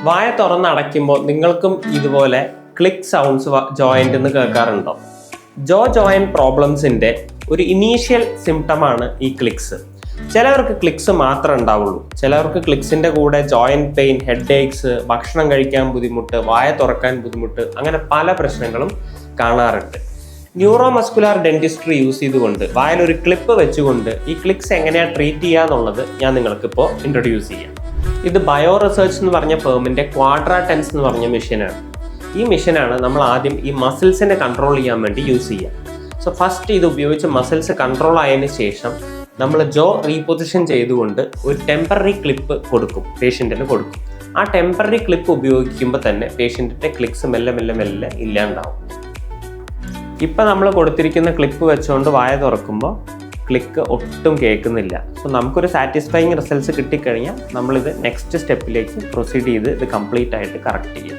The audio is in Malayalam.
വായ തുറന്നടയ്ക്കുമ്പോൾ നിങ്ങൾക്കും ഇതുപോലെ ക്ലിക്ക് സൗണ്ട്സ് ജോയിൻ്റ് എന്ന് കേൾക്കാറുണ്ടോ? ജോ ജോയിൻറ്റ് പ്രോബ്ലംസിൻ്റെ ഒരു ഇനീഷ്യൽ സിംറ്റമാണ് ഈ ക്ലിക്സ്. ചിലവർക്ക് ക്ലിക്സ് മാത്രമേ ഉണ്ടാവുള്ളൂ. ചിലവർക്ക് ക്ലിക്സിൻ്റെ കൂടെ ജോയിൻറ്റ് പെയിൻ, ഹെഡ് ഏക്സ്, ഭക്ഷണം കഴിക്കാൻ ബുദ്ധിമുട്ട്, വായ തുറക്കാൻ ബുദ്ധിമുട്ട്, അങ്ങനെ പല പ്രശ്നങ്ങളും കാണാറുണ്ട്. ന്യൂറോ മസ്കുലാർ ഡെന്റിസ്ട്രി യൂസ് ചെയ്തുകൊണ്ട് വായിലൊരു ക്ലിപ്പ് വെച്ചുകൊണ്ട് ഈ ക്ലിക്സ് എങ്ങനെയാണ് ട്രീറ്റ് ചെയ്യുക എന്നുള്ളത് ഞാൻ നിങ്ങൾക്കിപ്പോൾ ഇൻട്രൊഡ്യൂസ് ചെയ്യാം. ഇത് ബയോ റിസർച്ച് എന്ന് പറഞ്ഞ ഫേമിൻ്റെ ക്വാഡ്രാടെൻസ് എന്ന് പറഞ്ഞ മെഷീനാണ്. ഈ മെഷീനാണ് നമ്മൾ ആദ്യം ഈ മസിൽസിനെ കൺട്രോൾ ചെയ്യാൻ വേണ്ടി യൂസ് ചെയ്യുക. സോ ഫസ്റ്റ് ഇത് ഉപയോഗിച്ച് മസിൽസ് കൺട്രോൾ ആയതിനു ശേഷം നമ്മൾ ജോ റീപൊസിഷൻ ചെയ്തുകൊണ്ട് ഒരു ടെമ്പററി ക്ലിപ്പ് പേഷ്യൻറ്റിന് കൊടുക്കും. ആ ടെമ്പററി ക്ലിപ്പ് ഉപയോഗിക്കുമ്പോൾ തന്നെ പേഷ്യൻറ്റിൻ്റെ ക്ലിക്സ് മെല്ലെ മെല്ലെ മെല്ലെ ഇല്ലാണ്ടാവും. ഇപ്പം നമ്മൾ കൊടുത്തിരിക്കുന്ന ക്ലിപ്പ് വെച്ചുകൊണ്ട് വായ തുറക്കുമ്പോൾ ക്ലിക്ക് ഒട്ടും കേൾക്കുന്നില്ല. സോ നമുക്കൊരു സാറ്റിസ്ഫൈങ് റിസൾട്ട്സ് കിട്ടിക്കഴിഞ്ഞാൽ നമ്മളിത് നെക്സ്റ്റ് സ്റ്റെപ്പിലേക്ക് പ്രൊസീഡ് ചെയ്ത് ഇത് കംപ്ലീറ്റ് ആയിട്ട് കറക്റ്റ് ചെയ്യും.